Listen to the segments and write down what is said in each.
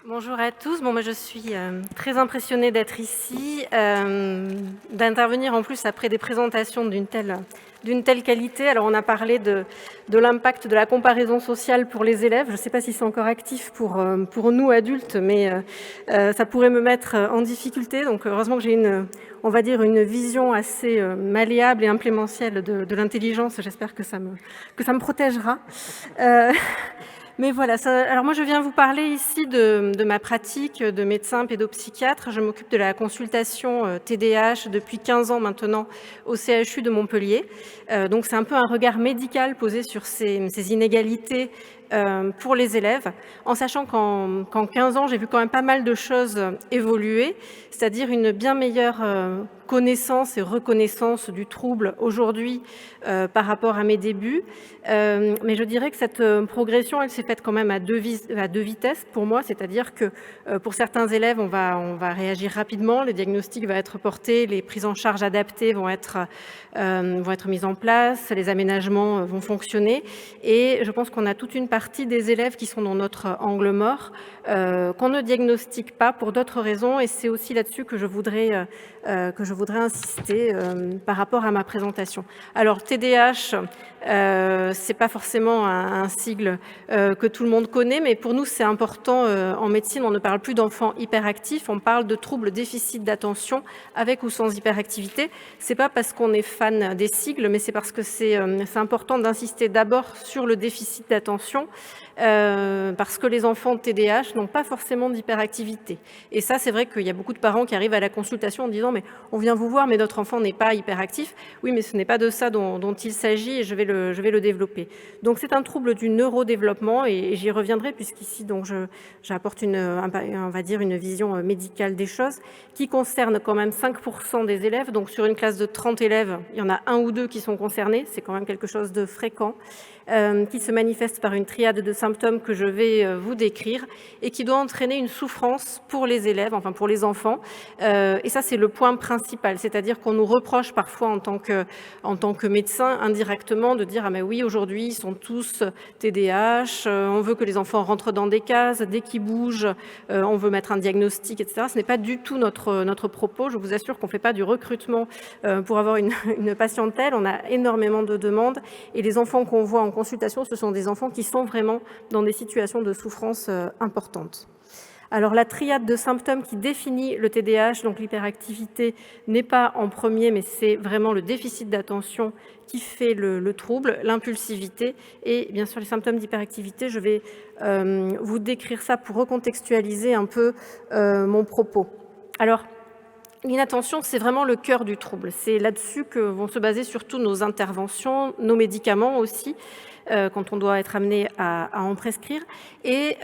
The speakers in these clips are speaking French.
Bonjour à tous. Moi, je suis très impressionnée d'être ici, d'intervenir en plus après des présentations d'une telle qualité. Alors, on a parlé de l'impact de la comparaison sociale pour les élèves. Je ne sais pas si c'est encore actif pour nous adultes, mais ça pourrait me mettre en difficulté. Donc, heureusement que j'ai on va dire, une vision assez malléable et implémentielle de l'intelligence. J'espère que ça me protégera. Mais voilà, alors moi je viens vous parler ici de ma pratique de médecin pédopsychiatre. Je m'occupe de la consultation TDAH depuis 15 ans maintenant au CHU de Montpellier. Donc c'est un peu un regard médical posé sur ces inégalités pour les élèves, en sachant qu'en 15 ans, j'ai vu quand même pas mal de choses évoluer, c'est-à-dire une bien meilleure connaissance et reconnaissance du trouble aujourd'hui par rapport à mes débuts. Mais je dirais que cette progression, elle s'est faite quand même à deux vitesses pour moi, c'est-à-dire que pour certains élèves, on va réagir rapidement, les diagnostics vont être portés, les prises en charge adaptées vont être mises en place, les aménagements vont fonctionner. Et je pense qu'on a toute une partie des élèves qui sont dans notre angle mort, qu'on ne diagnostique pas pour d'autres raisons. Et c'est aussi là-dessus que je voudrais insister par rapport à ma présentation. Alors, TDAH, c'est pas forcément un sigle que tout le monde connaît, mais pour nous, c'est important. En médecine, on ne parle plus d'enfants hyperactifs, on parle de troubles déficit d'attention avec ou sans hyperactivité. C'est pas parce qu'on est fan des sigles, mais c'est parce que c'est important d'insister d'abord sur le déficit d'attention, parce que les enfants de TDAH n'ont pas forcément d'hyperactivité. Et ça, c'est vrai qu'il y a beaucoup de parents qui arrivent à la consultation en disant « mais on vient vous voir, mais notre enfant n'est pas hyperactif ». Oui, mais ce n'est pas de ça dont il s'agit et je vais le développer. Donc c'est un trouble du neurodéveloppement et j'y reviendrai puisqu'ici j'apporte on va dire une vision médicale des choses qui concerne quand même 5% des élèves. Donc sur une classe de 30 élèves, il y en a 1 ou 2 qui sont concernés, c'est quand même quelque chose de fréquent. Qui se manifeste par une triade de symptômes que je vais vous décrire et qui doit entraîner une souffrance pour les élèves, enfin pour les enfants. Et ça, c'est le point principal, c'est-à-dire qu'on nous reproche parfois en tant que médecin indirectement de dire « ah mais oui, aujourd'hui, ils sont tous TDAH, on veut que les enfants rentrent dans des cases, dès qu'ils bougent, on veut mettre un diagnostic, etc. » Ce n'est pas du tout notre propos. Je vous assure qu'on ne fait pas du recrutement pour avoir une patientèle. On a énormément de demandes et les enfants qu'on voit en consultation, ce sont des enfants qui sont vraiment dans des situations de souffrance importantes. Alors la triade de symptômes qui définit le TDAH, donc l'hyperactivité, n'est pas en premier, mais c'est vraiment le déficit d'attention qui fait le trouble, l'impulsivité et bien sûr les symptômes d'hyperactivité. Je vais vous décrire ça pour recontextualiser un peu mon propos. Alors, l'inattention, c'est vraiment le cœur du trouble. C'est là-dessus que vont se baser surtout nos interventions, nos médicaments aussi, quand on doit être amené à en prescrire. Et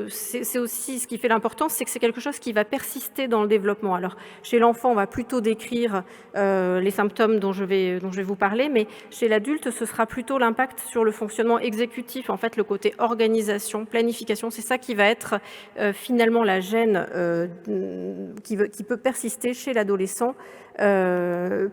c'est aussi ce qui fait l'importance, c'est que c'est quelque chose qui va persister dans le développement. Alors, chez l'enfant, on va plutôt décrire les symptômes dont je vais vous parler, mais chez l'adulte, ce sera plutôt l'impact sur le fonctionnement exécutif, en fait, le côté organisation, planification. C'est ça qui va être finalement la gêne qui peut persister chez l'adolescent,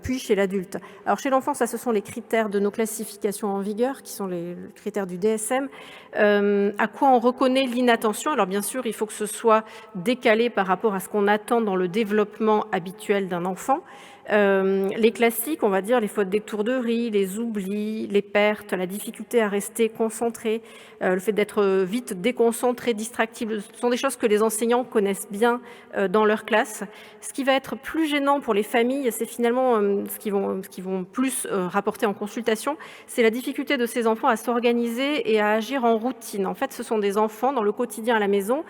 puis chez l'adulte. Alors chez l'enfant, ça ce sont les critères de nos classifications en vigueur, qui sont les critères du DSM. À quoi on reconnaît l'inattention? Alors bien sûr, il faut que ce soit décalé par rapport à ce qu'on attend dans le développement habituel d'un enfant. Les classiques, on va dire les fautes d'étourderie, les oublis, les pertes, la difficulté à rester concentré, le fait d'être vite déconcentré, distractible, ce sont des choses que les enseignants connaissent bien dans leur classe. Ce qui va être plus gênant pour les familles, c'est finalement ce qu'ils vont plus rapporter en consultation, c'est la difficulté de ces enfants à s'organiser et à agir en routine. En fait, ce sont des enfants dans le quotidien à la maison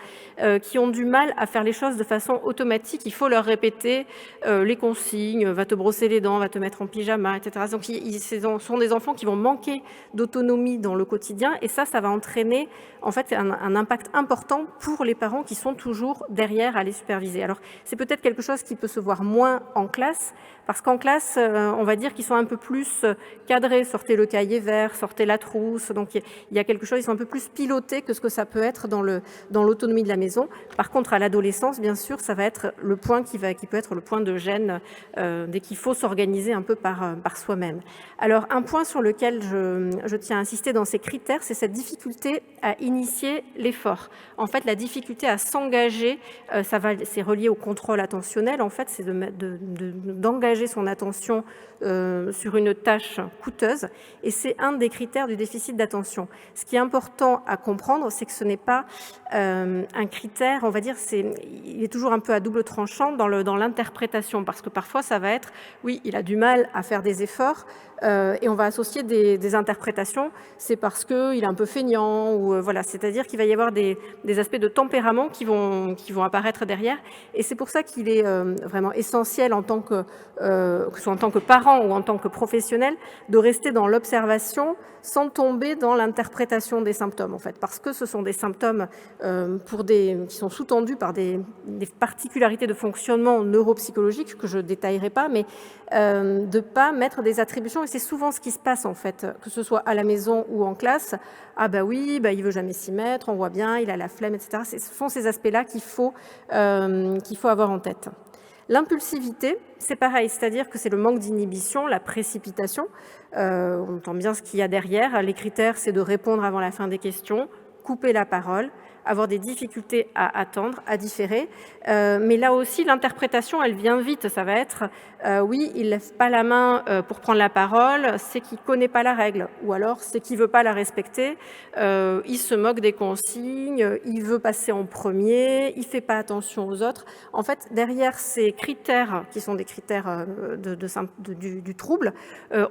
qui ont du mal à faire les choses de façon automatique. Il faut leur répéter les consignes, va te brosser les dents, va te mettre en pyjama, etc. Donc, ce sont des enfants qui vont manquer d'autonomie dans le quotidien et ça va entraîner en fait un impact important pour les parents qui sont toujours derrière à les superviser. Alors, c'est peut-être quelque chose qui peut se voir moins en classe, Parce qu'en classe, on va dire qu'ils sont un peu plus cadrés, sortez le cahier vert, sortez la trousse, donc il y a quelque chose, ils sont un peu plus pilotés que ce que ça peut être dans l'autonomie de la maison. Par contre, à l'adolescence, bien sûr, ça va être le point qui peut être le point de gêne dès qu'il faut s'organiser un peu par soi-même. Alors, un point sur lequel je tiens à insister dans ces critères, c'est cette difficulté à initier l'effort. En fait, la difficulté à s'engager, c'est relié au contrôle attentionnel, en fait, c'est d'engager son attention sur une tâche coûteuse, et c'est un des critères du déficit d'attention. Ce qui est important à comprendre, c'est que ce n'est pas un critère, on va dire, il est toujours un peu à double tranchant dans l'interprétation, parce que parfois ça va être, oui, il a du mal à faire des efforts, et on va associer des interprétations, c'est parce qu'il est un peu feignant, ou voilà, c'est-à-dire qu'il va y avoir des aspects de tempérament qui vont apparaître derrière, et c'est pour ça qu'il est vraiment essentiel en tant que ce soit en tant que parent ou en tant que professionnel, de rester dans l'observation sans tomber dans l'interprétation des symptômes, en fait, parce que ce sont des symptômes qui sont sous-tendus par des particularités de fonctionnement neuropsychologique que je ne détaillerai pas, mais de ne pas mettre des attributions, et c'est souvent ce qui se passe, en fait, que ce soit à la maison ou en classe. Ah bah oui, bah il veut jamais s'y mettre, on voit bien, il a la flemme, etc. Ce sont ces aspects-là qu'il faut avoir en tête. L'impulsivité, c'est pareil, c'est-à-dire que c'est le manque d'inhibition, la précipitation. On entend bien ce qu'il y a derrière. Les critères, c'est de répondre avant la fin des questions, couper la parole, avoir des difficultés à attendre, à différer. Mais là aussi, l'interprétation, elle vient vite. Ça va être, oui, il ne lève pas la main pour prendre la parole, c'est qu'il ne connaît pas la règle. Ou alors, c'est qu'il ne veut pas la respecter, il se moque des consignes, il veut passer en premier, il ne fait pas attention aux autres. En fait, derrière ces critères, qui sont des critères du trouble,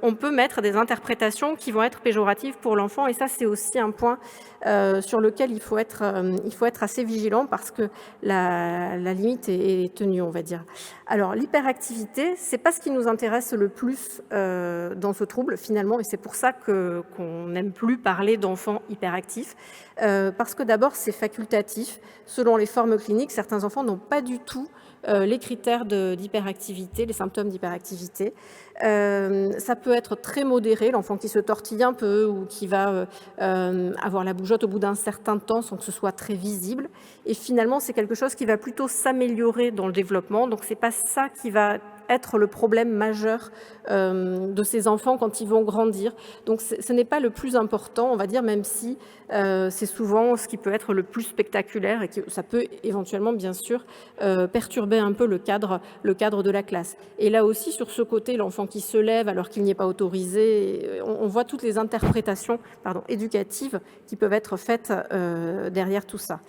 on peut mettre des interprétations qui vont être péjoratives pour l'enfant. Et ça, c'est aussi un point sur lequel il faut être assez vigilant, parce que la limite est tenue, on va dire. Alors, l'hyperactivité, c'est pas ce qui nous intéresse le plus dans ce trouble, finalement, et c'est pour ça qu'on n'aime plus parler d'enfants hyperactifs, parce que d'abord, c'est facultatif. Selon les formes cliniques, certains enfants n'ont pas du tout les critères d'hyperactivité, les symptômes d'hyperactivité. Ça peut être très modéré, l'enfant qui se tortille un peu ou qui va avoir la bougeotte au bout d'un certain temps sans que ce soit très visible. Et finalement, c'est quelque chose qui va plutôt s'améliorer dans le développement. Donc, c'est pas ça qui va être le problème majeur de ces enfants quand ils vont grandir. Donc, ce n'est pas le plus important, on va dire, même si c'est souvent ce qui peut être le plus spectaculaire et que ça peut éventuellement, bien sûr, perturber un peu le cadre de la classe. Et là aussi, sur ce côté, l'enfant qui se lève alors qu'il n'y est pas autorisé, on voit toutes les interprétations éducatives qui peuvent être faites derrière tout ça.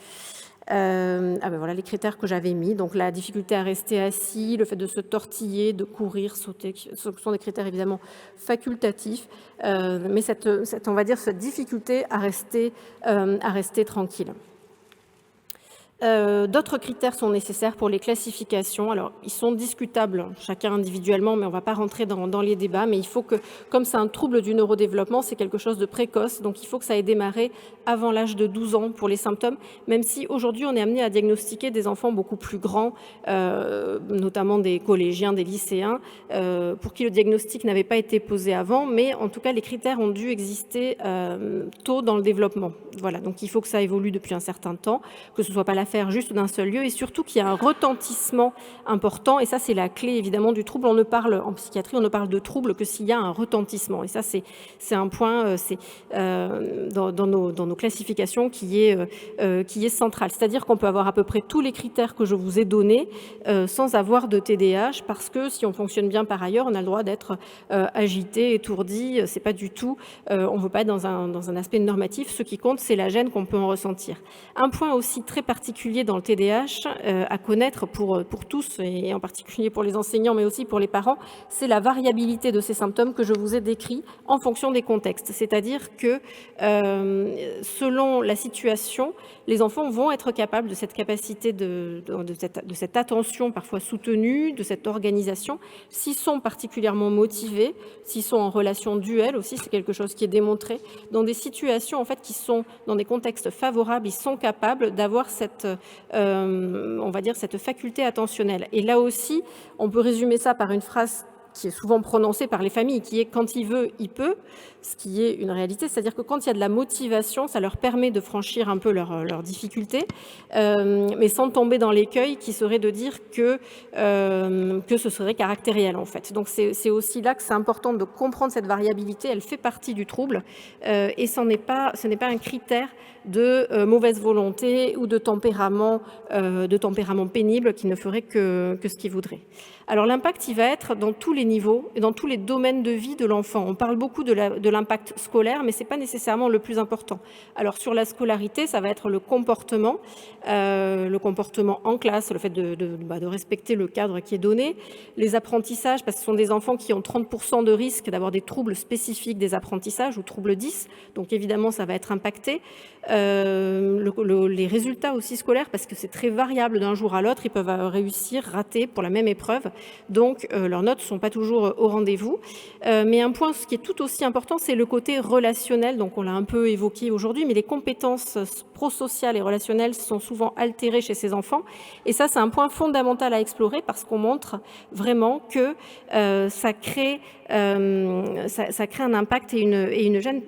Voilà les critères que j'avais mis. Donc la difficulté à rester assis, le fait de se tortiller, de courir, sauter, ce sont des critères évidemment facultatifs, mais on va dire cette difficulté à rester tranquille. D'autres critères sont nécessaires pour les classifications. Alors, ils sont discutables, chacun individuellement, mais on ne va pas rentrer dans les débats. Mais il faut que, comme c'est un trouble du neurodéveloppement, c'est quelque chose de précoce, donc il faut que ça ait démarré avant l'âge de 12 ans pour les symptômes, même si aujourd'hui on est amené à diagnostiquer des enfants beaucoup plus grands, notamment des collégiens, des lycéens, pour qui le diagnostic n'avait pas été posé avant, mais en tout cas les critères ont dû exister tôt dans le développement. Voilà, donc il faut que ça évolue depuis un certain temps, que ce ne soit pas l'affaire juste d'un seul lieu, et surtout qu'il y a un retentissement important, et ça c'est la clé évidemment du trouble. En psychiatrie, on ne parle de trouble que s'il y a un retentissement, et ça c'est un point dans nos classifications qui est central. C'est-à-dire qu'on peut avoir à peu près tous les critères que je vous ai donnés sans avoir de TDAH, parce que si on fonctionne bien par ailleurs, on a le droit d'être agité, étourdi, c'est pas du tout, on ne veut pas être dans un aspect normatif. Ce qui compte, c'est la gêne qu'on peut en ressentir. Un point aussi très particulier dans le TDAH à connaître pour tous, et en particulier pour les enseignants, mais aussi pour les parents, c'est la variabilité de ces symptômes que je vous ai décrits en fonction des contextes. C'est-à-dire que selon la situation, les enfants vont être capables de cette capacité de cette attention parfois soutenue, de cette organisation, s'ils sont particulièrement motivés, s'ils sont en relation duel aussi, c'est quelque chose qui est démontré. Dans des situations en fait qui sont dans des contextes favorables, ils sont capables d'avoir on va dire cette faculté attentionnelle. Et là aussi, on peut résumer ça par une phrase qui est souvent prononcée par les familles, qui est quand il veut, il peut, ce qui est une réalité, c'est-à-dire que quand il y a de la motivation, ça leur permet de franchir un peu leurs difficultés, mais sans tomber dans l'écueil qui serait de dire que ce serait caractériel en fait. Donc c'est aussi là que c'est important de comprendre cette variabilité, elle fait partie du trouble et ce n'est pas un critère de mauvaise volonté ou de tempérament pénible qui ne ferait que ce qu'il voudrait. Alors l'impact, il va être dans tous les niveaux et dans tous les domaines de vie de l'enfant. On parle beaucoup de l'impact scolaire, mais ce n'est pas nécessairement le plus important. Alors sur la scolarité, ça va être le comportement en classe, le fait de respecter le cadre qui est donné, les apprentissages, parce que ce sont des enfants qui ont 30% de risque d'avoir des troubles spécifiques des apprentissages ou troubles 10, donc évidemment ça va être impacté. Les résultats aussi scolaires, parce que c'est très variable d'un jour à l'autre, ils peuvent réussir, rater pour la même épreuve, donc leurs notes ne sont pas toujours au rendez-vous. Mais un point qui est tout aussi important, c'est le côté relationnel, donc on l'a un peu évoqué aujourd'hui, mais les compétences prosociales et relationnelles sont souvent altérées chez ces enfants, et ça c'est un point fondamental à explorer parce qu'on montre vraiment que ça crée un impact et une gêne.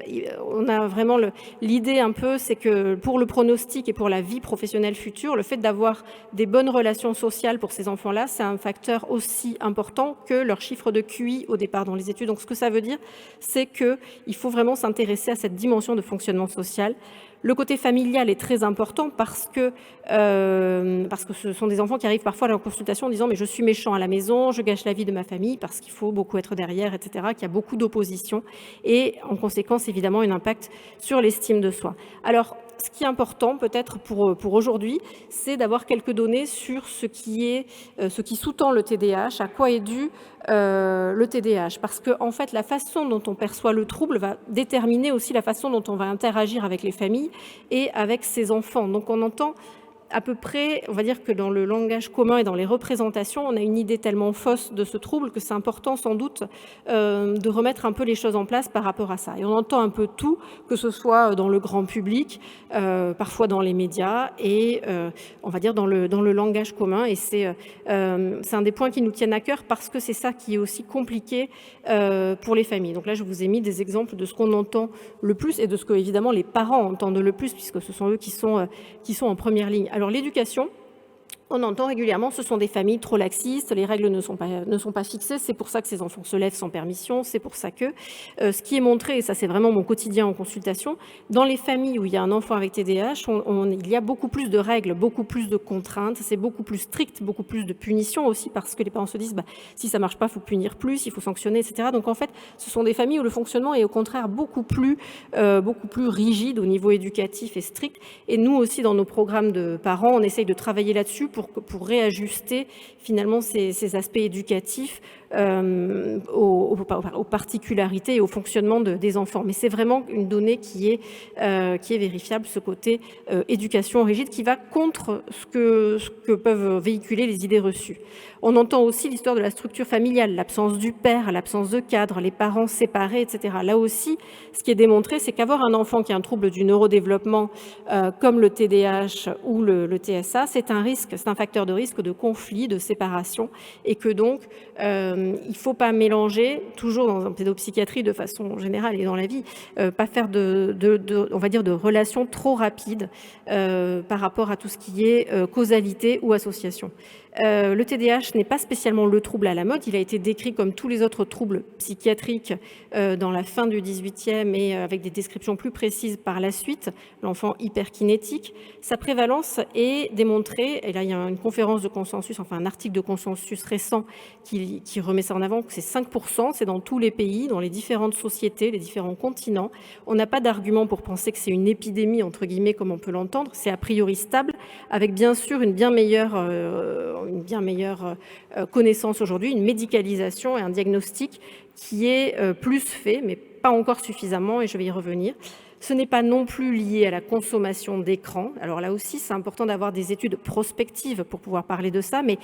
On a vraiment l'idée un peu, c'est que pour le pronostic et pour la vie professionnelle future, le fait d'avoir des bonnes relations sociales pour ces enfants-là, c'est un facteur aussi important que leur chiffre de QI au départ dans les études. Donc ce que ça veut dire, c'est qu'il faut vraiment s'intéresser à cette dimension de fonctionnement social. Le côté familial est très important parce que ce sont des enfants qui arrivent parfois à la consultation en disant « mais je suis méchant à la maison, je gâche la vie de ma famille parce qu'il faut beaucoup être derrière, etc. », qu'il y a beaucoup d'opposition et en conséquence évidemment un impact sur l'estime de soi. Alors, ce qui est important peut-être pour aujourd'hui, c'est d'avoir quelques données sur ce qui sous-tend le TDAH, à quoi est dû le TDAH. Parce que en fait, la façon dont on perçoit le trouble va déterminer aussi la façon dont on va interagir avec les familles et avec ses enfants. Donc on entend à peu près, on va dire que dans le langage commun et dans les représentations, on a une idée tellement fausse de ce trouble que c'est important sans doute de remettre un peu les choses en place par rapport à ça. Et on entend un peu tout, que ce soit dans le grand public, parfois dans les médias et on va dire dans le langage commun. Et c'est un des points qui nous tiennent à cœur parce que c'est ça qui est aussi compliqué pour les familles. Donc là, je vous ai mis des exemples de ce qu'on entend le plus et de ce que évidemment les parents entendent le plus puisque ce sont eux qui sont en première ligne. Alors l'éducation, on entend régulièrement, ce sont des familles trop laxistes, les règles ne sont pas fixées, c'est pour ça que ces enfants se lèvent sans permission, c'est pour ça que ce qui est montré, et ça c'est vraiment mon quotidien en consultation, dans les familles où il y a un enfant avec TDAH, il y a beaucoup plus de règles, beaucoup plus de contraintes, c'est beaucoup plus strict, beaucoup plus de punitions aussi parce que les parents se disent si ça marche pas, il faut punir plus, il faut sanctionner, etc. Donc en fait, ce sont des familles où le fonctionnement est au contraire beaucoup plus rigide au niveau éducatif et strict. Et nous aussi, dans nos programmes de parents, on essaye de travailler là-dessus pour réajuster finalement ces aspects éducatifs aux particularités et au fonctionnement des enfants. Mais c'est vraiment une donnée qui est vérifiable, ce côté éducation rigide qui va contre ce que peuvent véhiculer les idées reçues. On entend aussi l'histoire de la structure familiale, l'absence du père, l'absence de cadre, les parents séparés, etc. Là aussi, ce qui est démontré, c'est qu'avoir un enfant qui a un trouble du neurodéveloppement comme le TDAH ou le TSA, c'est un risque, c'est un facteur de risque de conflit, de séparation, et que donc il ne faut pas mélanger, toujours dans la pédopsychiatrie de façon générale et dans la vie, pas faire on va dire de relations trop rapides par rapport à tout ce qui est causalité ou association. Le TDAH n'est pas spécialement le trouble à la mode, il a été décrit comme tous les autres troubles psychiatriques dans la fin du 18e et avec des descriptions plus précises par la suite, l'enfant hyperkinétique. Sa prévalence est démontrée, et là il y a une conférence de consensus, enfin un article de consensus récent qui remet ça en avant, que c'est 5%, c'est dans tous les pays, dans les différentes sociétés, les différents continents. On n'a pas d'argument pour penser que c'est une épidémie, entre guillemets, comme on peut l'entendre, c'est a priori stable, avec bien sûr une bien meilleure connaissance aujourd'hui, une médicalisation et un diagnostic qui est plus fait, mais pas encore suffisamment, et je vais y revenir. Ce n'est pas non plus lié à la consommation d'écran. Alors là aussi, c'est important d'avoir des études prospectives pour pouvoir parler de ça, mais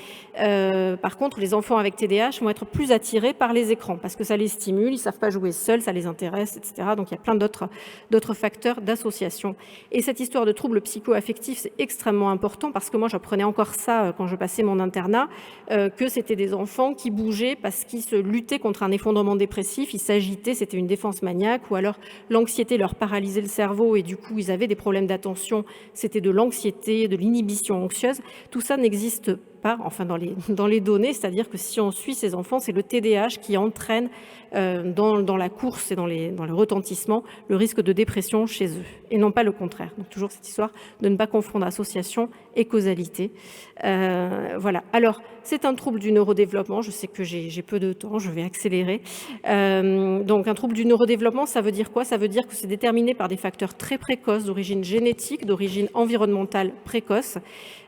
par contre, les enfants avec TDAH vont être plus attirés par les écrans parce que ça les stimule, ils ne savent pas jouer seuls, ça les intéresse, etc. Donc il y a plein d'autres facteurs d'association. Et cette histoire de troubles psycho-affectifs, c'est extrêmement important parce que moi, j'apprenais encore ça quand je passais mon internat, que c'était des enfants qui bougeaient parce qu'ils se luttaient contre un effondrement dépressif, ils s'agitaient, c'était une défense maniaque, ou alors l'anxiété leur paralysait le cerveau et du coup, ils avaient des problèmes d'attention, c'était de l'anxiété, de l'inhibition anxieuse. Tout ça n'existe pas, enfin dans les données, c'est-à-dire que si on suit ces enfants, c'est le TDAH qui entraîne dans la course et dans le retentissement le risque de dépression chez eux, et non pas le contraire. Donc toujours cette histoire de ne pas confondre association et causalité. Voilà. Alors, c'est un trouble du neurodéveloppement. Je sais que j'ai peu de temps, je vais accélérer. Donc, un trouble du neurodéveloppement, ça veut dire quoi? Ça veut dire que c'est déterminé par des facteurs très précoces, d'origine génétique, d'origine environnementale précoce.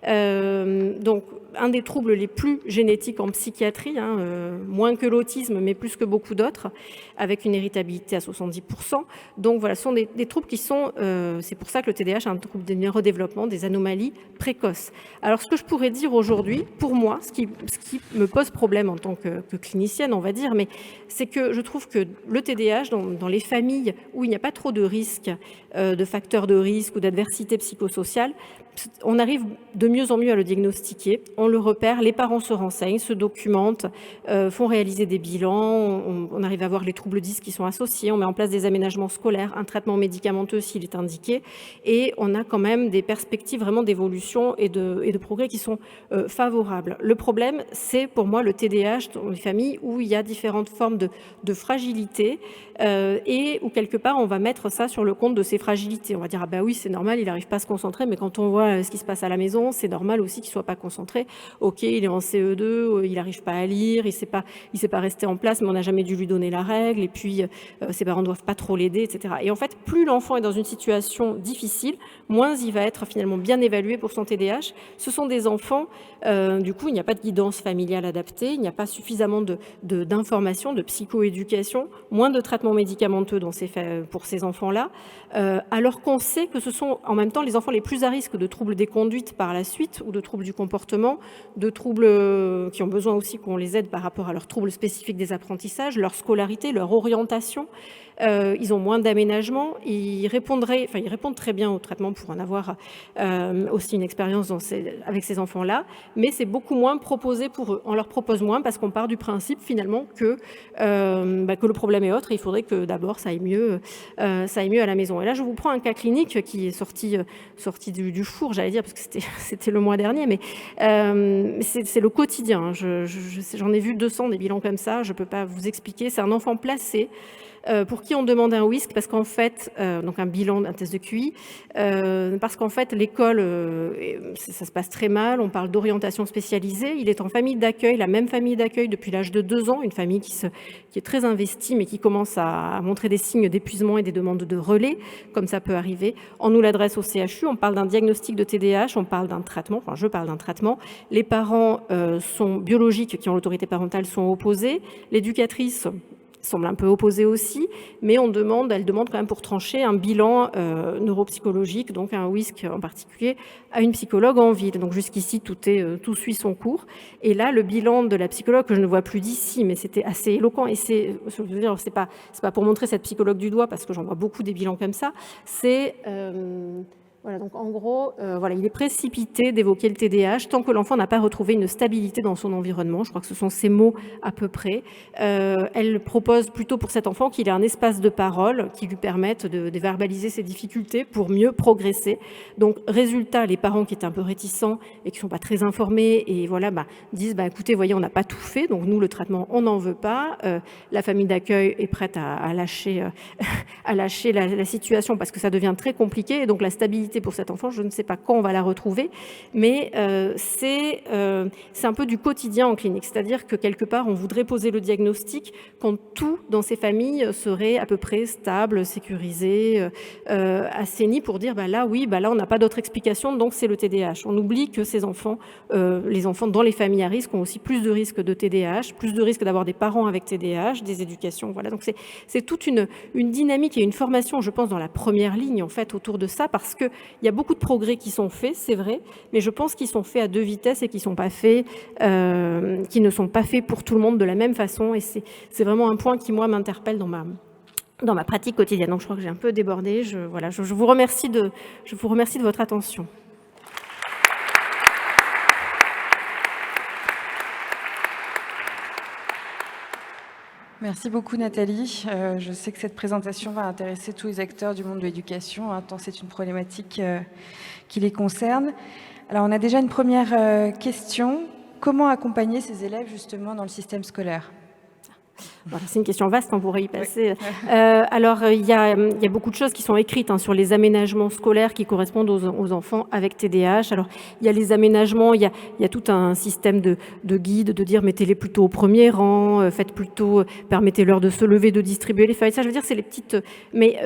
Donc, un des troubles les plus génétiques en psychiatrie, moins que l'autisme, mais plus que beaucoup d'autres, avec une héritabilité à 70%. Donc voilà, ce sont des troubles qui sont, c'est pour ça que le TDAH est un trouble du neurodéveloppement, des anomalies précoces. Alors ce que je pourrais dire aujourd'hui, pour moi, ce qui me pose problème en tant que clinicienne, on va dire, mais c'est que je trouve que le TDAH, dans les familles où il n'y a pas trop de risques, de facteurs de risque ou d'adversité psychosociale, on arrive de mieux en mieux à le diagnostiquer, on le repère, les parents se renseignent, se documentent, font réaliser des bilans, on arrive à voir les troubles 10 qui sont associés, on met en place des aménagements scolaires, un traitement médicamenteux s'il est indiqué, et on a quand même des perspectives vraiment d'évolution et de progrès qui sont favorables. Le problème, c'est pour moi le TDAH dans les familles où il y a différentes formes de fragilité et où quelque part on va mettre ça sur le compte de ses fragilités. On va dire ah bah oui c'est normal, il n'arrive pas à se concentrer, mais quand on voit ce qui se passe à la maison, c'est normal aussi qu'il ne soit pas concentré. Ok, il est en CE2, il n'arrive pas à lire, il ne sait pas rester en place, mais on n'a jamais dû lui donner la règle, et puis ses parents ne doivent pas trop l'aider, etc. Et en fait, plus l'enfant est dans une situation difficile, moins il va être finalement bien évalué pour son TDAH. Ce sont des enfants, du coup, il n'y a pas de guidance familiale adaptée, il n'y a pas suffisamment d'informations, de psychoéducation, moins de traitements médicamenteux pour ces enfants-là, alors qu'on sait que ce sont en même temps les enfants les plus à risque de troubles des conduites par la suite ou de troubles du comportement, de troubles qui ont besoin aussi qu'on les aide par rapport à leurs troubles spécifiques des apprentissages, leur scolarité, leur orientation. Ils ont moins d'aménagement, ils répondent très bien au traitement pour en avoir aussi une expérience avec ces enfants-là, mais c'est beaucoup moins proposé pour eux. On leur propose moins parce qu'on part du principe finalement que le problème est autre et il faudrait que d'abord ça aille mieux à la maison. Et là, je vous prends un cas clinique qui est sorti du four, j'allais dire, parce que c'était le mois dernier, mais c'est le quotidien. J'en ai vu 200 des bilans comme ça, je ne peux pas vous expliquer. C'est un enfant placé pour qui on demande un WISC parce qu'en fait, donc un bilan, un test de QI, parce qu'en fait l'école, ça se passe très mal, on parle d'orientation spécialisée, il est en famille d'accueil, la même famille d'accueil depuis l'âge de 2 ans, une famille qui est très investie mais qui commence à montrer des signes d'épuisement et des demandes de relais, comme ça peut arriver. On nous l'adresse au CHU, on parle d'un diagnostic de TDAH, on parle d'un traitement, enfin je parle d'un traitement, les parents sont biologiques qui ont l'autorité parentale sont opposés, l'éducatrice semble un peu opposée aussi, mais elle demande quand même pour trancher un bilan neuropsychologique, donc un WISC en particulier, à une psychologue en ville. Donc jusqu'ici, tout suit son cours. Et là, le bilan de la psychologue, que je ne vois plus d'ici, mais c'était assez éloquent, et c'est pas pour montrer cette psychologue du doigt, parce que j'en vois beaucoup des bilans comme ça, c'est... Voilà, donc en gros, il est précipité d'évoquer le TDAH tant que l'enfant n'a pas retrouvé une stabilité dans son environnement. Je crois que ce sont ces mots à peu près. Elle propose plutôt pour cet enfant qu'il ait un espace de parole qui lui permette de verbaliser ses difficultés pour mieux progresser. Donc, résultat, les parents qui étaient un peu réticents et qui ne sont pas très informés et disent écoutez, voyez, on n'a pas tout fait, donc nous, le traitement, on n'en veut pas. La famille d'accueil est prête à lâcher la situation parce que ça devient très compliqué et donc la stabilité capacité pour cet enfant. Je ne sais pas quand on va la retrouver, mais c'est un peu du quotidien en clinique. C'est-à-dire que quelque part, on voudrait poser le diagnostic quand tout dans ces familles serait à peu près stable, sécurisé, assaini pour dire là, oui, là, on n'a pas d'autre explication, donc c'est le TDAH. On oublie que ces enfants, les enfants dans les familles à risque ont aussi plus de risques de TDAH, plus de risques d'avoir des parents avec TDAH, des éducations. Voilà. Donc c'est toute une dynamique et une formation, je pense, dans la première ligne en fait autour de ça, parce qu'il y a beaucoup de progrès qui sont faits, c'est vrai, mais je pense qu'ils sont faits à deux vitesses et qui ne sont pas faits pour tout le monde de la même façon. Et c'est vraiment un point qui, moi, m'interpelle dans ma pratique quotidienne. Donc je crois que j'ai un peu débordé. Je vous remercie de votre attention. Merci beaucoup Nathalie. Je sais que cette présentation va intéresser tous les acteurs du monde de l'éducation, tant c'est une problématique qui les concerne. Alors on a déjà une première question. Comment accompagner ces élèves justement dans le système scolaire ? Voilà, c'est une question vaste, on pourrait y passer. Oui. Alors, il y a beaucoup de choses qui sont écrites sur les aménagements scolaires qui correspondent aux enfants avec TDAH. Alors, il y a les aménagements, il y a tout un système de guide, de dire mettez-les plutôt au premier rang, faites plutôt, permettez-leur de se lever, de distribuer les feuilles. Ça, je veux dire, c'est les petites... Mais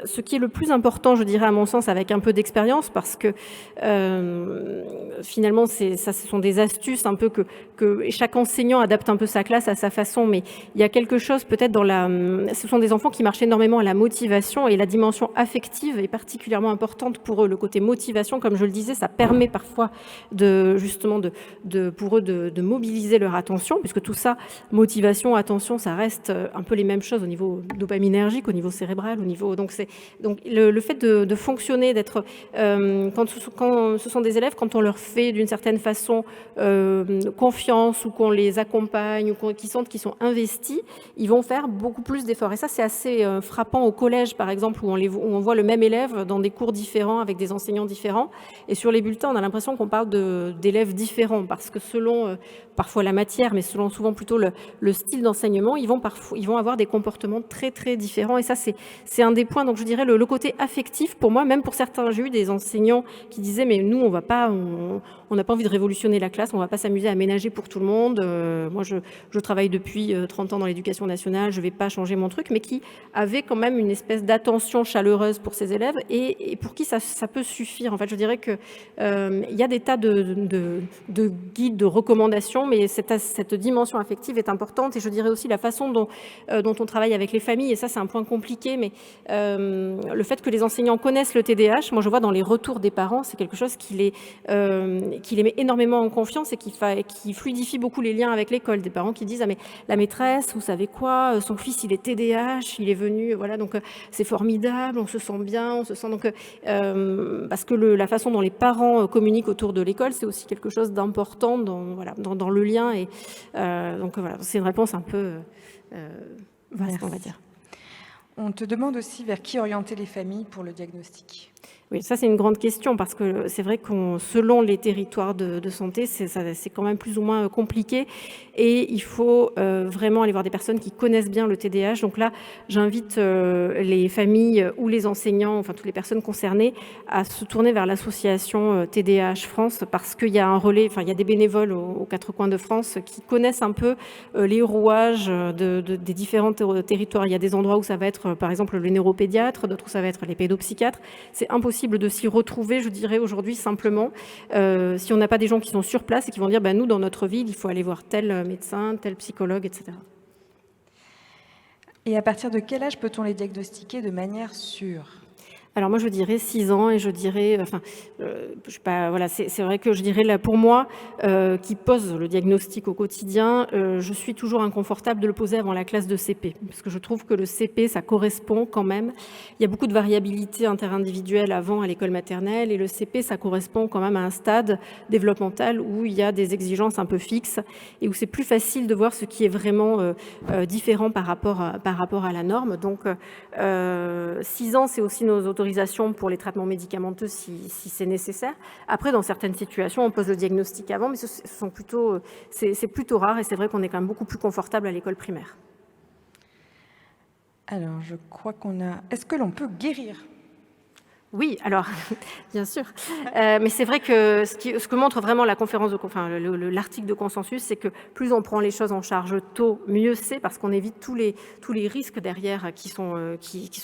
ce qui est le plus important, je dirais, à mon sens, avec un peu d'expérience, parce que finalement, ce sont des astuces un peu que chaque enseignant adapte un peu sa classe à sa façon, mais il y a quelque chose peut-être ce sont des enfants qui marchent énormément à la motivation, et la dimension affective est particulièrement importante pour eux. Le côté motivation, comme je le disais, ça permet parfois pour eux de mobiliser leur attention, puisque tout ça, motivation, attention, ça reste un peu les mêmes choses au niveau dopaminergique, au niveau cérébral, donc le fait de fonctionner, d'être quand ce sont des élèves, quand on leur fait d'une certaine façon confiance, ou qu'on les accompagne, ou qu'ils sentent qu'ils sont investis, ils vont faire beaucoup plus d'efforts. Et ça, c'est assez frappant au collège, par exemple, où on voit le même élève dans des cours différents, avec des enseignants différents. Et sur les bulletins, on a l'impression qu'on parle d'élèves différents, parce que selon parfois la matière, mais selon souvent plutôt le style d'enseignement, ils vont avoir des comportements très, très différents. Et ça, c'est un des points. Donc, je dirais le côté affectif, pour moi, même pour certains, j'ai eu des enseignants qui disaient, mais nous, on n'a pas envie de révolutionner la classe, on ne va pas s'amuser à aménager pour tout le monde. Moi, je travaille depuis 30 ans dans l'éducation nationale, je ne vais pas changer mon truc, mais qui avait quand même une espèce d'attention chaleureuse pour ses élèves, et pour qui ça peut suffire. En fait, je dirais qu'il y a des tas de guides, de recommandations, mais cette dimension affective est importante. Et je dirais aussi la façon dont on travaille avec les familles, et ça, c'est un point compliqué, mais le fait que les enseignants connaissent le TDAH, moi, je vois dans les retours des parents, c'est quelque chose qui les met énormément en confiance, et qui fluidifie beaucoup les liens avec l'école. Des parents qui disent « Ah, mais la maîtresse, vous savez quoi, son fils, il est TDAH, il est venu, voilà, donc c'est formidable, on se sent bien, on se sent... » Donc, parce que la façon dont les parents communiquent autour de l'école, c'est aussi quelque chose d'important dans le lien. Et donc, voilà, c'est une réponse un peu vaste, on va dire. On te demande aussi vers qui orienter les familles pour le diagnostic. Oui, ça c'est une grande question, parce que c'est vrai que selon les territoires de santé, c'est quand même plus ou moins compliqué, et il faut vraiment aller voir des personnes qui connaissent bien le TDAH. Donc là, j'invite les familles ou les enseignants, enfin toutes les personnes concernées, à se tourner vers l'association TDAH France, parce qu'il y a un relais, enfin il y a des bénévoles aux quatre coins de France qui connaissent un peu les rouages des différents territoires. Il y a des endroits où ça va être par exemple le neuropédiatre, d'autres où ça va être les pédopsychiatres. C'est impossible de s'y retrouver, je dirais, aujourd'hui, simplement, si on n'a pas des gens qui sont sur place et qui vont dire nous, dans notre ville, il faut aller voir tel médecin, tel psychologue, etc. Et à partir de quel âge peut-on les diagnostiquer de manière sûre ? Alors moi, je dirais 6 ans, et je dirais, je sais pas, voilà, c'est vrai que je dirais là, pour moi, qui pose le diagnostic au quotidien, je suis toujours inconfortable de le poser avant la classe de CP, parce que je trouve que le CP, ça correspond quand même. Il y a beaucoup de variabilité interindividuelle avant à l'école maternelle, et le CP, ça correspond quand même à un stade développemental où il y a des exigences un peu fixes, et où c'est plus facile de voir ce qui est vraiment différent par rapport à la norme. Donc 6 ans, c'est aussi nos autorisations pour les traitements médicamenteux si c'est nécessaire. Après, dans certaines situations, on pose le diagnostic avant, mais c'est plutôt rare, et c'est vrai qu'on est quand même beaucoup plus confortable à l'école primaire. Alors, je crois qu'on a... Est-ce que l'on peut guérir ? Oui, alors, bien sûr. Mais c'est vrai que ce que montre vraiment la conférence l'article de consensus, c'est que plus on prend les choses en charge tôt, mieux c'est, parce qu'on évite tous les risques derrière qui sont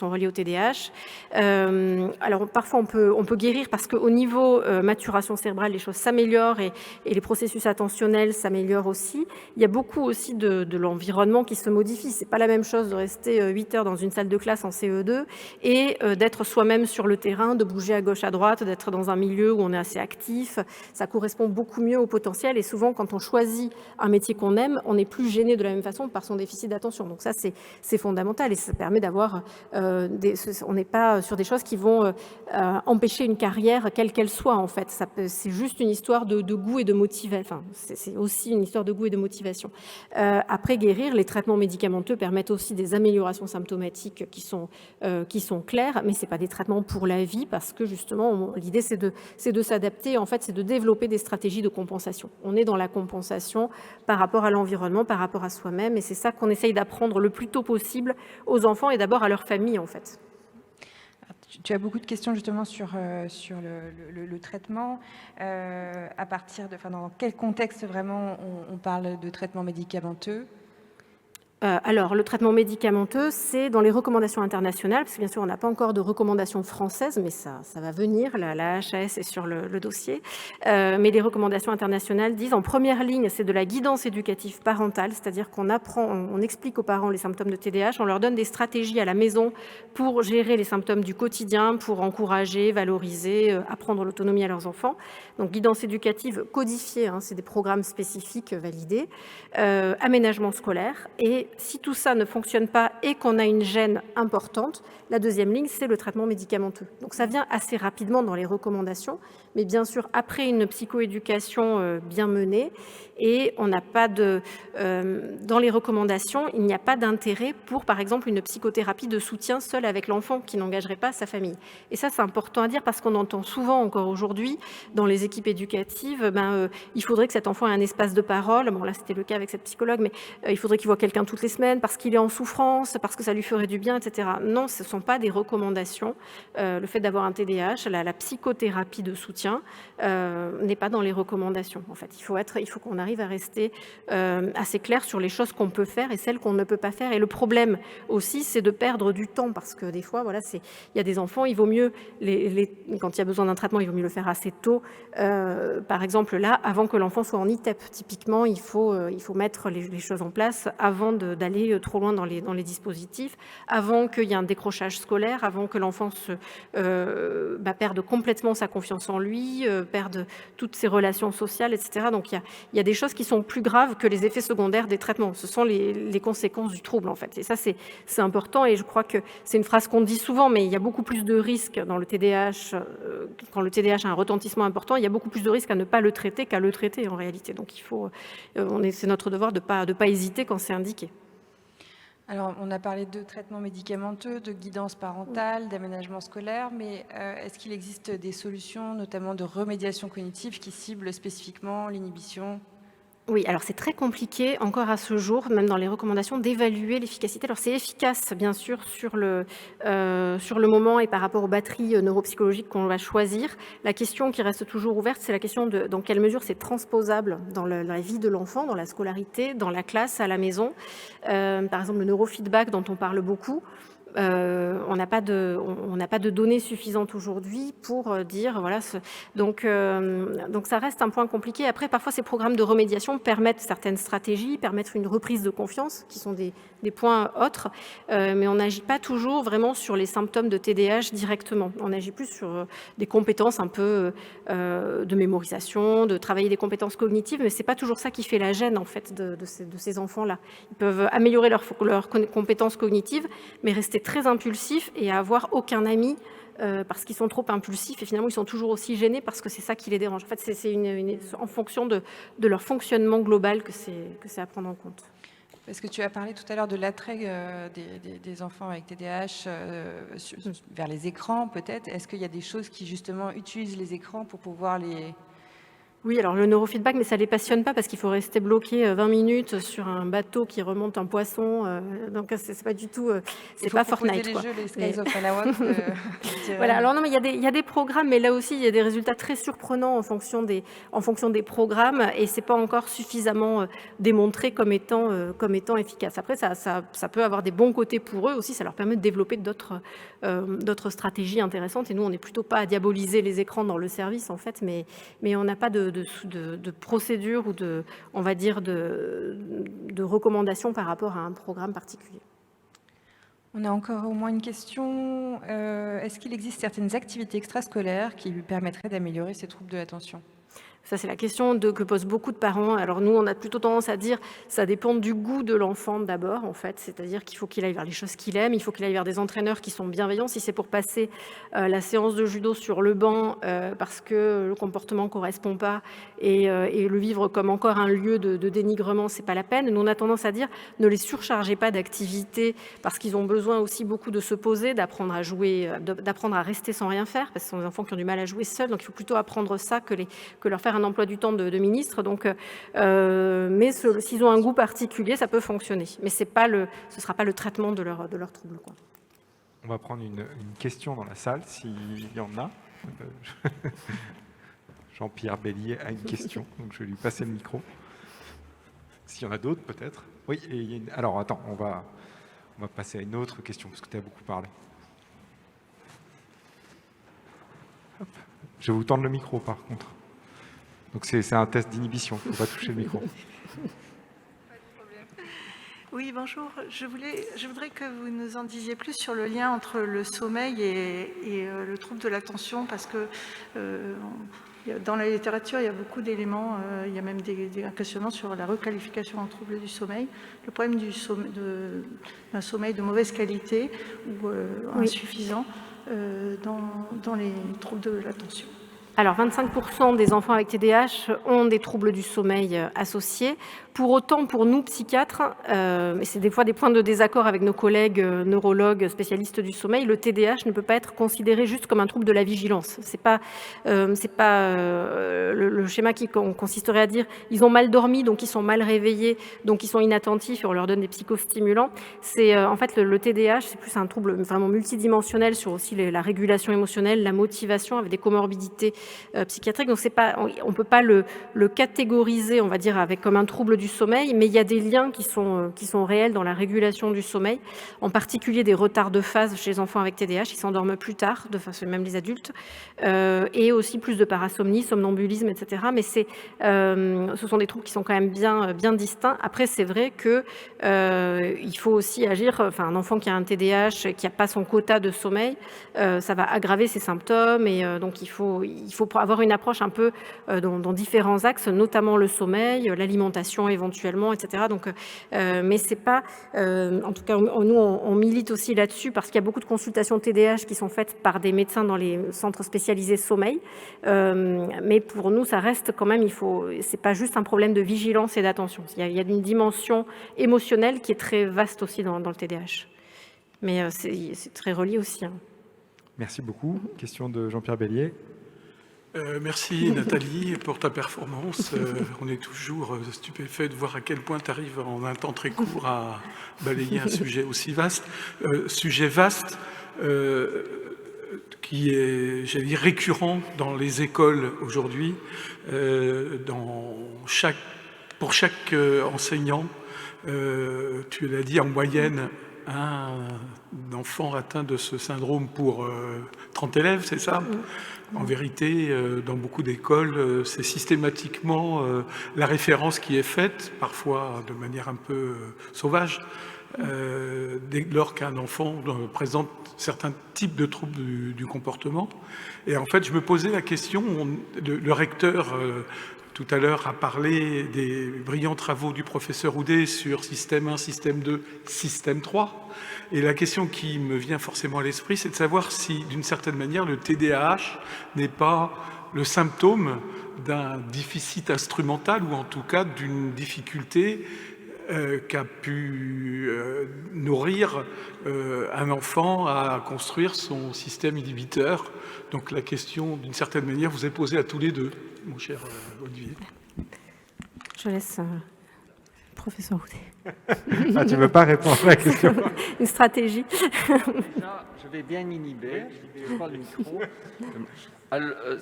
reliés au TDAH. Alors, parfois, on peut guérir parce qu'au niveau maturation cérébrale, les choses s'améliorent et les processus attentionnels s'améliorent aussi. Il y a beaucoup aussi de l'environnement qui se modifie. C'est pas la même chose de rester 8 heures dans une salle de classe en CE2 et d'être soi-même sur le terrain, de bouger à gauche, à droite, d'être dans un milieu où on est assez actif. Ça correspond beaucoup mieux au potentiel et souvent, quand on choisit un métier qu'on aime, on n'est plus gêné de la même façon par son déficit d'attention. Donc ça, c'est fondamental et ça permet d'avoir... on n'est pas sur des choses qui vont empêcher une carrière, quelle qu'elle soit, en fait. C'est juste une histoire de goût et de motivation. Enfin, c'est aussi une histoire de goût et de motivation. Après guérir, les traitements médicamenteux permettent aussi des améliorations symptomatiques qui sont claires, mais ce n'est pas des traitements pour la vie parce que justement, l'idée c'est de s'adapter, en fait, c'est de développer des stratégies de compensation. On est dans la compensation par rapport à l'environnement, par rapport à soi-même, et c'est ça qu'on essaye d'apprendre le plus tôt possible aux enfants et d'abord à leur famille, en fait. Tu as beaucoup de questions justement sur le traitement. À partir de, dans quel contexte vraiment on parle de traitement médicamenteux ? Alors, le traitement médicamenteux, c'est dans les recommandations internationales, parce que bien sûr, on n'a pas encore de recommandations françaises, mais ça va venir, la HAS est sur le dossier. Mais les recommandations internationales disent, en première ligne, c'est de la guidance éducative parentale, c'est-à-dire qu'on on explique aux parents les symptômes de TDAH, on leur donne des stratégies à la maison pour gérer les symptômes du quotidien, pour encourager, valoriser, apprendre l'autonomie à leurs enfants. Donc, guidance éducative codifiée, c'est des programmes spécifiques validés, aménagement scolaire, et si tout ça ne fonctionne pas et qu'on a une gêne importante, la deuxième ligne, c'est le traitement médicamenteux. Donc ça vient assez rapidement dans les recommandations, mais bien sûr, après une psychoéducation bien menée, et on n'a pas dans les recommandations, il n'y a pas d'intérêt pour, par exemple, une psychothérapie de soutien seule avec l'enfant qui n'engagerait pas sa famille. Et ça, c'est important à dire parce qu'on entend souvent encore aujourd'hui, dans les équipes éducatives, il faudrait que cet enfant ait un espace de parole. Bon, là, c'était le cas avec cette psychologue, mais il faudrait qu'il voit quelqu'un toutes les semaines parce qu'il est en souffrance, parce que ça lui ferait du bien, etc. Non, ce ne sont pas des recommandations. Le fait d'avoir un TDAH, la psychothérapie de soutien n'est pas dans les recommandations. En fait, il faut qu'on arrive à rester assez clair sur les choses qu'on peut faire et celles qu'on ne peut pas faire. Et le problème aussi, c'est de perdre du temps parce que des fois, voilà, il y a des enfants, il vaut mieux, quand il y a besoin d'un traitement, il vaut mieux le faire assez tôt. Par exemple, là, avant que l'enfant soit en ITEP, typiquement, il faut mettre les choses en place avant d'aller trop loin dans les dispositifs, avant qu'il y ait un décrochage scolaire, avant que l'enfant perde complètement sa confiance en lui, perde toutes ses relations sociales, etc. Donc il y a des choses qui sont plus graves que les effets secondaires des traitements. Ce sont les conséquences du trouble, en fait. Et ça, c'est important, et je crois que c'est une phrase qu'on dit souvent, mais il y a beaucoup plus de risques dans le TDAH, quand le TDAH a un retentissement important, il y a beaucoup plus de risques à ne pas le traiter qu'à le traiter, en réalité. Donc c'est notre devoir de pas hésiter quand c'est indiqué. Alors, on a parlé de traitement médicamenteux, de guidance parentale, d'aménagement scolaire, mais est-ce qu'il existe des solutions, notamment de remédiation cognitive, qui ciblent spécifiquement l'inhibition ? Oui, alors c'est très compliqué encore à ce jour, même dans les recommandations, d'évaluer l'efficacité. Alors c'est efficace, bien sûr, sur le moment et par rapport aux batteries neuropsychologiques qu'on va choisir. La question qui reste toujours ouverte, c'est la question de dans quelle mesure c'est transposable dans la vie de l'enfant, dans la scolarité, dans la classe, à la maison. Par exemple, le neurofeedback dont on parle beaucoup. On n'a pas de données suffisantes aujourd'hui pour dire voilà. Donc ça reste un point compliqué. Après, parfois ces programmes de remédiation permettent certaines stratégies, permettent une reprise de confiance, qui sont des points autres, mais on n'agit pas toujours vraiment sur les symptômes de TDAH directement. On agit plus sur des compétences un peu de mémorisation, de travailler des compétences cognitives, mais c'est pas toujours ça qui fait la gêne en fait de ces enfants-là. Ils peuvent améliorer leurs compétences cognitives, mais rester très impulsifs et avoir aucun ami parce qu'ils sont trop impulsifs et finalement ils sont toujours aussi gênés parce que c'est ça qui les dérange. En fait, c'est en fonction de leur fonctionnement global que c'est à prendre en compte. Parce que tu as parlé tout à l'heure de l'attrait des enfants avec TDAH vers les écrans, peut-être. Est-ce qu'il y a des choses qui, justement, utilisent les écrans pour pouvoir Oui, alors le neurofeedback, mais ça ne les passionne pas parce qu'il faut rester bloqué 20 minutes sur un bateau qui remonte un poisson. Donc, c'est pas du tout... c'est pas Fortnite, les quoi. jeux, les Skies of Malawak, Voilà, alors non, mais il y a des programmes, mais là aussi, il y a des résultats très surprenants en fonction des programmes, et c'est pas encore suffisamment démontré comme étant efficace. Après, ça peut avoir des bons côtés pour eux aussi, ça leur permet de développer d'autres stratégies intéressantes, et nous, on n'est plutôt pas à diaboliser les écrans dans le service, en fait, mais on n'a pas de procédure ou on va dire, de recommandations par rapport à un programme particulier. On a encore au moins une question. Est-ce qu'il existe certaines activités extrascolaires qui lui permettraient d'améliorer ses troubles de l'attention ? Ça, c'est la question que posent beaucoup de parents. Alors nous, on a plutôt tendance à dire ça dépend du goût de l'enfant d'abord, en fait. C'est-à-dire qu'il faut qu'il aille vers les choses qu'il aime, il faut qu'il aille vers des entraîneurs qui sont bienveillants. Si c'est pour passer la séance de judo sur le banc parce que le comportement ne correspond pas et le vivre comme encore un lieu de dénigrement, c'est pas la peine. Nous, on a tendance à dire ne les surchargez pas d'activités parce qu'ils ont besoin aussi beaucoup de se poser, d'apprendre à jouer, d'apprendre à rester sans rien faire, parce que ce sont des enfants qui ont du mal à jouer seuls. Donc il faut plutôt apprendre ça que leur faire un emploi du temps de ministre. Donc, mais s'ils ont un goût particulier, ça peut fonctionner. Mais ce ne sera pas le traitement de leur trouble, quoi. On va prendre une question dans la salle, s'il y en a. Jean-Pierre Bellier a une question, donc je vais lui passer le micro. S'il y en a d'autres, peut-être. Oui, alors attends, on va passer à une autre question, parce que tu as beaucoup parlé. Hop. Je vais vous tendre le micro, par contre. Donc c'est un test d'inhibition, il ne faut pas toucher le micro. Pas de problème. Oui, bonjour. Je voudrais que vous nous en disiez plus sur le lien entre le sommeil et le trouble de l'attention, parce que dans la littérature, il y a beaucoup d'éléments, il y a même des questionnements sur la requalification en trouble du sommeil, le problème d'un sommeil de mauvaise qualité ou insuffisant dans les troubles de l'attention. Alors, 25% des enfants avec TDAH ont des troubles du sommeil associés. Pour autant, pour nous, psychiatres, et c'est des fois des points de désaccord avec nos collègues neurologues spécialistes du sommeil, le TDAH ne peut pas être considéré juste comme un trouble de la vigilance. C'est pas le schéma qui consisterait à dire ils ont mal dormi, donc ils sont mal réveillés, donc ils sont inattentifs et on leur donne des psychostimulants. C'est en fait le TDAH, c'est plus un trouble vraiment multidimensionnel sur aussi la régulation émotionnelle, la motivation avec des comorbidités psychiatriques. Donc on peut pas le catégoriser, on va dire, comme un trouble du sommeil, mais il y a des liens qui sont réels dans la régulation du sommeil, en particulier des retards de phase chez les enfants avec TDAH, ils s'endorment plus tard, même les adultes, et aussi plus de parasomnie, somnambulisme, etc. Mais ce sont des troubles qui sont quand même bien distincts. Après, c'est vrai que il faut aussi agir. Enfin, un enfant qui a un TDAH, qui n'a pas son quota de sommeil, ça va aggraver ses symptômes, et donc il faut avoir une approche un peu dans différents axes, notamment le sommeil, l'alimentation éventuellement, etc. Donc, mais c'est pas, en tout cas, nous on milite aussi là-dessus parce qu'il y a beaucoup de consultations TDAH qui sont faites par des médecins dans les centres spécialisés sommeil. Mais pour nous, ça reste quand même, c'est pas juste un problème de vigilance et d'attention. Il y a une dimension émotionnelle qui est très vaste aussi dans le TDAH. Mais c'est très relié aussi. Merci beaucoup. Question de Jean-Pierre Bellier. Merci Nathalie pour ta performance. On est toujours stupéfait de voir à quel point tu arrives en un temps très court à balayer un sujet aussi vaste. Sujet vaste qui est, j'allais dire, récurrent dans les écoles aujourd'hui. Pour chaque enseignant, tu l'as dit, en moyenne, un enfant atteint de ce syndrome pour 30 élèves, c'est ça ? En vérité, dans beaucoup d'écoles, c'est systématiquement la référence qui est faite, parfois de manière un peu sauvage, dès lors qu'un enfant présente certains types de troubles du comportement. Et en fait, je me posais la question, le recteur tout à l'heure a parlé des brillants travaux du professeur Houdet sur système 1, système 2, système 3. Et la question qui me vient forcément à l'esprit, c'est de savoir si, d'une certaine manière, le TDAH n'est pas le symptôme d'un déficit instrumental ou en tout cas d'une difficulté qu'a pu nourrir un enfant à construire son système inhibiteur. Donc la question, d'une certaine manière, vous est posée à tous les deux, mon cher Olivier. Je laisse professeur Houdet. Ah, tu ne veux pas répondre à la question? Une stratégie. Déjà, je vais bien inhiber, je prends le micro.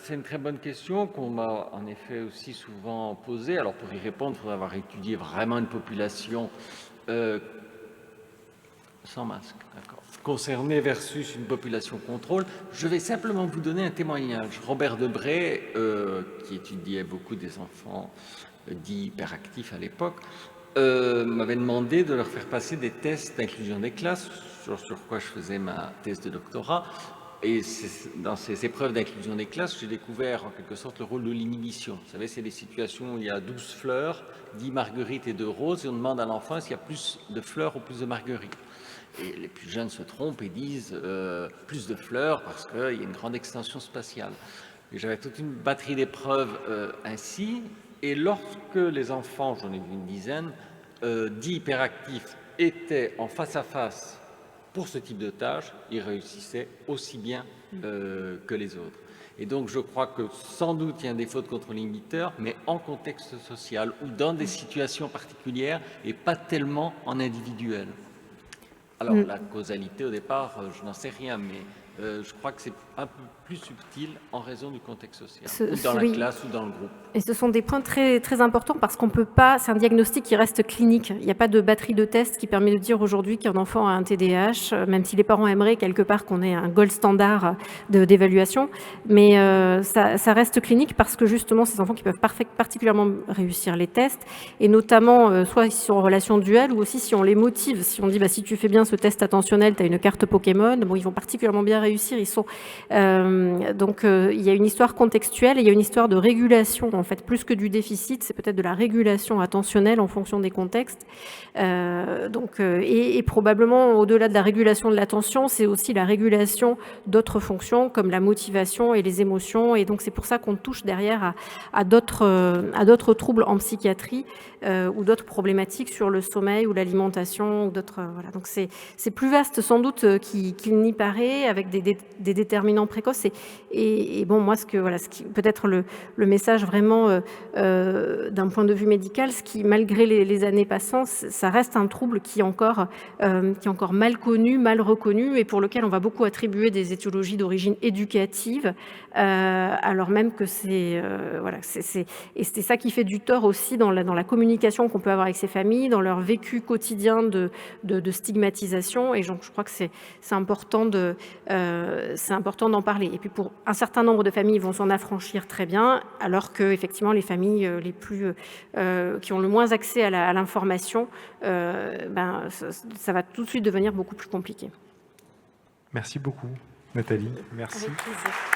C'est une très bonne question qu'on m'a en effet aussi souvent posée. Alors pour y répondre, il faudrait avoir étudié vraiment une population sans masque, d'accord, concernée versus une population contrôle. Je vais simplement vous donner un témoignage. Robert Debray, qui étudiait beaucoup des enfants dits hyperactifs à l'époque, m'avait demandé de leur faire passer des tests d'inclusion des classes, sur quoi je faisais ma thèse de doctorat. Et dans ces épreuves d'inclusion des classes, j'ai découvert en quelque sorte le rôle de l'inhibition. Vous savez, c'est des situations où il y a 12 fleurs, 10 marguerites et 2 roses, et on demande à l'enfant s'il y a plus de fleurs ou plus de marguerites. Et les plus jeunes se trompent et disent plus de fleurs parce qu'il y a une grande extension spatiale. Et j'avais toute une batterie d'épreuves ainsi, et lorsque les enfants, j'en ai vu une dizaine, dits hyperactifs, étaient en face à face pour ce type de tâches, ils réussissaient aussi bien que les autres. Et donc, je crois que sans doute, il y a un défaut de contrôle inhibiteur, mais en contexte social ou dans des situations particulières et pas tellement en individuel. Alors, la causalité, au départ, je n'en sais rien, mais je crois que c'est un peu plus subtil en raison du contexte social, ou dans la classe ou dans le groupe. Et ce sont des points très, très importants parce qu'on peut pas, c'est un diagnostic qui reste clinique. Il n'y a pas de batterie de tests qui permet de dire aujourd'hui qu'un enfant a un TDAH, même si les parents aimeraient quelque part qu'on ait un gold standard d'évaluation. Mais ça reste clinique parce que justement, ces enfants qui peuvent particulièrement réussir les tests, et notamment, soit ils sont en relation duelle, ou aussi si on les motive. Si on dit, si tu fais bien ce test attentionnel, tu as une carte Pokémon, bon, ils vont particulièrement bien réussir. Ils sont, donc, il y a une histoire contextuelle et il y a une histoire de régulation. En fait, plus que du déficit, c'est peut-être de la régulation attentionnelle en fonction des contextes. Et probablement, au-delà de la régulation de l'attention, c'est aussi la régulation d'autres fonctions comme la motivation et les émotions. Et donc, c'est pour ça qu'on touche derrière à d'autres troubles en psychiatrie ou d'autres problématiques sur le sommeil ou l'alimentation ou d'autres. Voilà. Donc, c'est plus vaste sans doute qu'il n'y paraît, avec des déterminants précoces. Et bon, moi, ce qui peut-être le message vraiment d'un point de vue médical, ce qui, malgré les années passant, ça reste un trouble qui est encore mal connu, mal reconnu, et pour lequel on va beaucoup attribuer des étiologies d'origine éducative, alors même que c'est ça qui fait du tort aussi dans la communication qu'on peut avoir avec ces familles, dans leur vécu quotidien de stigmatisation. Et donc, je crois que c'est important d'en parler. Et puis, pour un certain nombre de familles, ils vont s'en affranchir très bien, alors que effectivement, les familles qui ont le moins accès à l'information, ça va tout de suite devenir beaucoup plus compliqué. Merci beaucoup, Nathalie. Merci. Avec plaisir.